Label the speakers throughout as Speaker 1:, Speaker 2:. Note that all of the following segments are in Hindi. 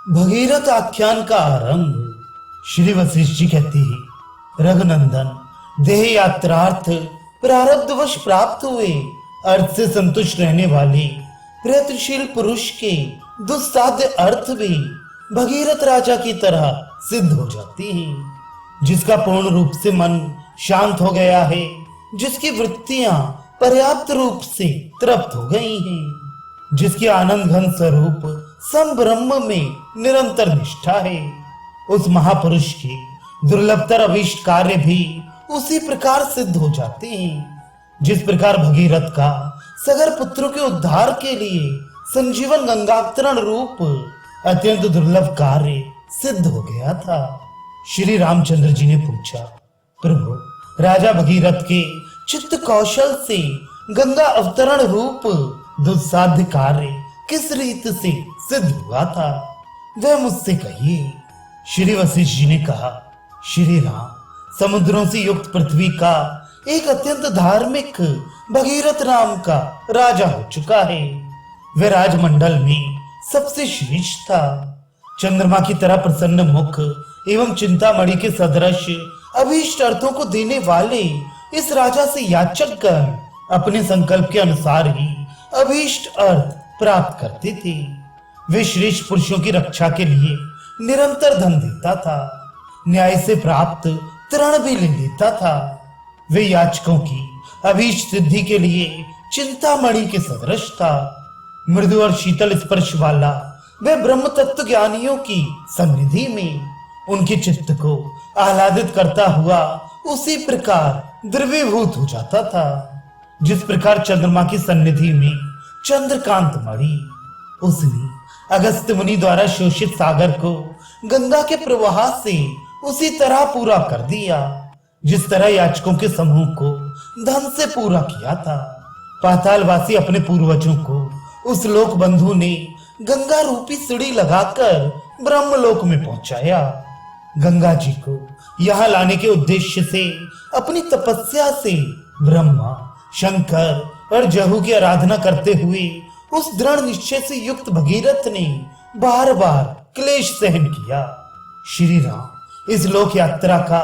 Speaker 1: भगीरथ आख्यान का आरंभ। श्री वशिष्ठ जी कहते हैं, रघुनंदन देह यात्रार्थ प्रारब्धवश प्राप्त हुए अर्थ से संतुष्ट रहने वाले प्रयत्नशील पुरुष के दुस्साध्य अर्थ भी भगीरथ राजा की तरह सिद्ध हो जाते हैं। जिसका पूर्ण रूप से मन शांत हो गया है, जिसकी वृत्तियां पर्याप्त रूप से तृप्त हो गई हैं, जिसके आनंद घन स्वरूप सम ब्रह्म में निरंतर निष्ठा है, उस महापुरुष के दुर्लभतर अभीष्ट कार्य भी उसी प्रकार सिद्ध हो जाते हैं। जिस प्रकार भगीरथ का सगर पुत्रों के उद्धार के लिए संजीवन गंगावतरण रूप अत्यंत दुर्लभ कार्य सिद्ध हो गया था। श्री रामचंद्र जी ने पूछा, प्रभु, राजा भगीरथ के चित्त कौशल से गंगा अवतरण रूप दुस्साध्य कार्य किस रीत से सिद्ध हुआ था, वह मुझसे कहिए। श्री वशिष्ठ जी ने कहा, श्री राम, समुद्रों से युक्त पृथ्वी का एक अत्यंत धार्मिक भगीरथ नाम का राजा हो चुका है। वह राजमंडल में सबसे श्रेष्ठ था। चंद्रमा की तरह प्रसन्न मुख एवं चिंतामणि के सदृश अभीष्ट अर्थों को देने वाले इस राजा से याचकगण अपने संकल्प के अनुसार ही अभीष्ट अर्थ प्राप्त करते थे। वे श्रेष्ठ पुरुषों की रक्षा के लिए निरंतर धन देता था, न्याय से प्राप्त तृण भी ले लेता था। वे याचकों की अभीष्ट सिद्धि के लिए चिंतामणि के सदृश था। मृदु और शीतल स्पर्श वाला वे ब्रह्म तत्व ज्ञानियों की सन्निधि में उनके चित्त को आह्लादित करता हुआ उसी प्रकार द्रवीभूत हो जाता था। जिस प्रकार चंद्रमा की सन्निधि में चंद्रकांत मणि उसने अगस्त्य मुनि द्वारा शोषित सागर को गंगा के प्रवाह से उसी तरह पूरा कर दिया, जिस तरह याचकों के समूह को धन से पूरा किया था। पातालवासी अपने पूर्वजों को उस लोक बंधु ने गंगा रूपी सीढ़ी लगाकर ब्रह्मलोक में पहुंचाया। गंगा जी को यहाँ लाने के उद्देश्य से अपनी तपस्या से ब्रह्मा, शंकर और जहू की आराधना करते हुए उस दृढ़ निश्चय से युक्त भगीरथ ने बार बार क्लेश सहन किया। श्री राम, इस लोक यात्रा का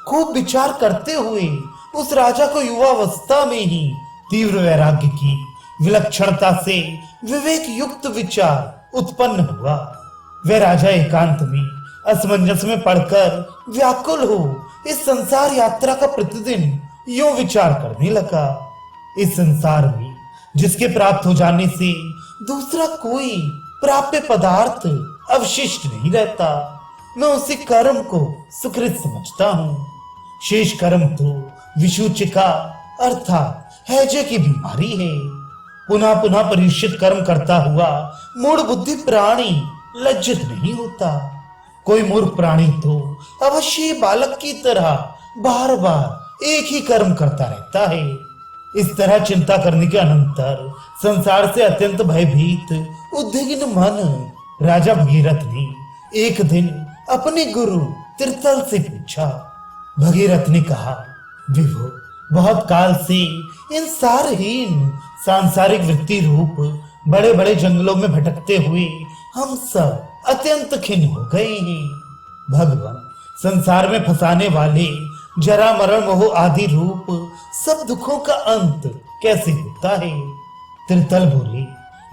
Speaker 1: खूब विचार करते हुए उस राजा को युवावस्था में ही तीव्र वैराग्य की विलक्षणता से विवेक युक्त विचार उत्पन्न हुआ। वह राजा एकांत में असमंजस में पड़कर व्याकुल हो इस संसार यात्रा का प्रतिदिन यूं विचार करने लगा। इस संसार में जिसके प्राप्त हो जाने से दूसरा कोई प्राप्य पदार्थ अवशिष्ट नहीं रहता, मैं उसी कर्म को सुकृत समझता हूँ। शेष कर्म तो विषूचिका अर्थात हैजे की बीमारी है। पुनः पुनः परिष्कृत कर्म करता हुआ मूढ़ बुद्धि प्राणी लज्जित नहीं होता। कोई मूर्ख प्राणी तो अवश्य बालक की तरह बार बार एक ही कर्म करता रहता है। इस तरह चिंता करने के अनंतर संसार से अत्यंत भयभीत उद्विग्न मन राजा भगीरथ ने एक दिन अपने गुरु तीर्थल से पूछा। भगीरथ ने कहा, विभो, बहुत काल से इन सारहीन सांसारिक वृत्ति रूप बड़े बड़े जंगलों में भटकते हुए हम सब अत्यंत खिन्न हो गए हैं। भगवान, संसार में फंसाने वाले जरा मरण मोह आदि रूप सब दुखों का अंत कैसे होता है? तीर्थल बोले,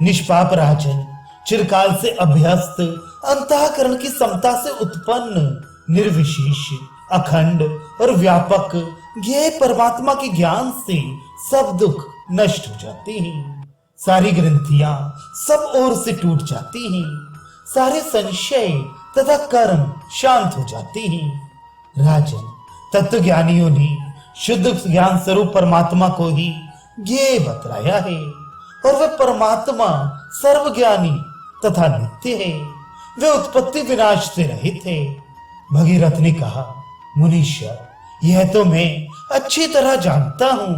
Speaker 1: निष्पाप राजन, चिरकाल से अभ्यस्त अंतःकरण की समता से उत्पन्न निर्विशेष, अखंड और व्यापक ज्ञेय परमात्मा के ज्ञान से सब दुख नष्ट हो जाते हैं। सारी ग्रंथियां सब ओर से टूट जाती हैं। सारे संशय तथा कर्म शांत हो जाते हैं। राजन, तत्व ज्ञानियों ने शुद्ध ज्ञान स्वरूप परमात्मा को ही ज्ञेय बतलाया है, और वह परमात्मा सर्वज्ञानी तथा नित्य है। वे उत्पत्ति विनाश से रहित है। भगीरथ ने कहा, मुनीश्वर, यह तो मैं अच्छी तरह जानता हूँ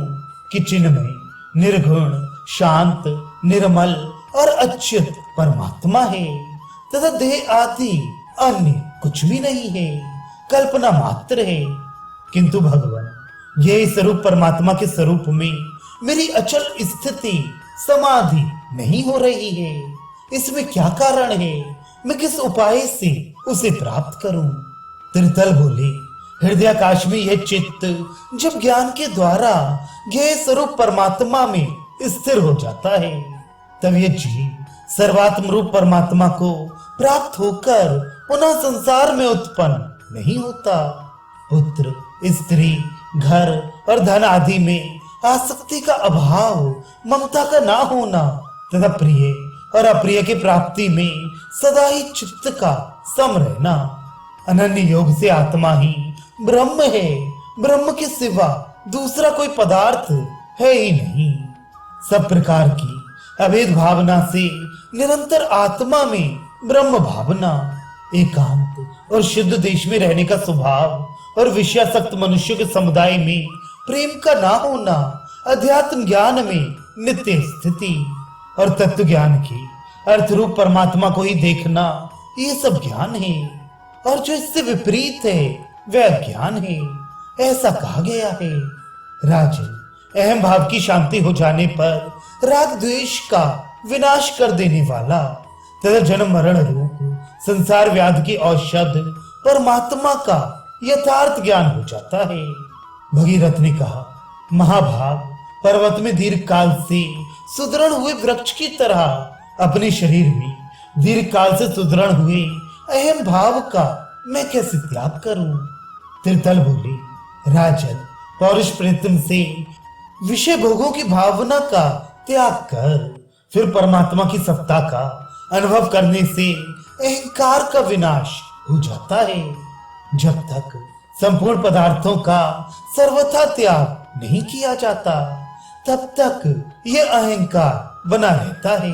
Speaker 1: कि चिन्मय, निर्गुण, शांत, निर्मल और अच्युत परमात्मा है, तथा देह आदि अन्य कुछ भी नहीं है, कल्पना मात्र है। किंतु भगवान, ये स्वरूप परमात्मा के स्वरूप में मेरी अचल स्थिति समाधि नहीं हो रही है। इसमें क्या कारण है? मैं किस उपाय से उसे प्राप्त करूं? त्रितल बोले, हृदयाकाश में यह चित्त जब ज्ञान के द्वारा ज्ञेय स्वरूप परमात्मा में स्थिर हो जाता है, तब यह जीव सर्वात्म रूप परमात्मा को प्राप्त होकर पुनः संसार में उत्पन्न नहीं होता। पुत्र, स्त्री, घर और धन आदि में आसक्ति का अभाव, ममता का ना होना तथा प्रिय और अप्रिय की प्राप्ति में सदा ही चित्त का सम रहना, अनन्य योग से आत्मा ही ब्रह्म है। ब्रह्म के सिवा दूसरा कोई पदार्थ है ही नहीं। सब प्रकार की अभेद भावना से निरंतर आत्मा में ब्रह्म भावना, एकांत और शुद्ध देश में रहने का स्वभाव और विषयासक्त मनुष्य के समुदाय में प्रेम का ना होना, अध्यात्म ज्ञान में नित्य स्थिति और तत्व ज्ञान की अर्थ रूप परमात्मा को ही देखना, ये सब ज्ञान है। और जो इससे विपरीत है वह ज्ञान है, ऐसा कहा गया है। राजन, अहम भाव की शांति हो जाने पर राग द्वेष का विनाश कर देने वाला तथा जन्म मरण रूप संसार व्याधि की औषध परमात्मा का यथार्थ ज्ञान हो जाता है। भगीरथ ने कहा, महाभाग, पर्वत में दीर्घ काल से सुदृढ़ हुए वृक्ष की तरह अपने शरीर में दीर्घ काल से सुदृढ़ हुए अहम भाव का मैं कैसे त्याग करूं? त्रितल बोले, राजन, पौरुष प्रयत्न से विषय भोगों की भावना का त्याग कर फिर परमात्मा की सत्ता का अनुभव करने से अहंकार का विनाश हो जाता है। जब तक संपूर्ण पदार्थों का सर्वथा त्याग नहीं किया जाता, तब तक यह अहंकार बना रहता है।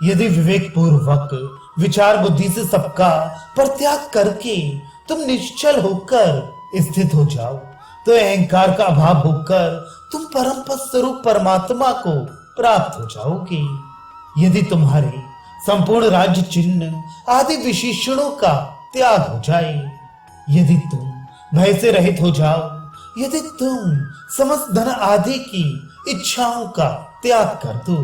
Speaker 1: यदि विवेक पूर्वक विचार बुद्धि से सबका परित्याग करके तुम निश्चल होकर स्थित हो जाओ, तो अहंकार का अभाव होकर तुम परम पद स्वरूप परमात्मा को प्राप्त हो जाओगे। यदि तुम्हारे संपूर्ण राज्य चिन्ह आदि विशेषणों का त्याग हो जाए, यदि तुम भय से रहित हो जाओ, यदि तुम समस्त धन आदि की इच्छाओं का त्याग कर दो,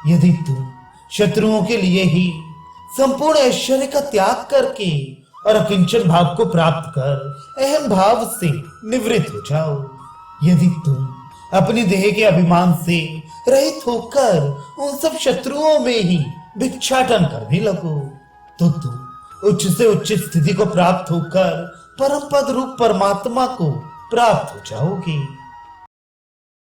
Speaker 1: यदि तुम शत्रुओं के लिए ही संपूर्ण ऐश्वर्य का त्याग करके और अकिंचन भाव को प्राप्त कर अहम भाव से निवृत्त हो जाओ, यदि तुम अपनी देह के अभिमान से रहित होकर उन सब शत्रुओं में ही भिक्षाटन करने लगो, तो तुम उच्च से उच्च स्थिति को प्राप्त होकर परम पद रूप परमात्मा को प्राप्त हो जाओगे।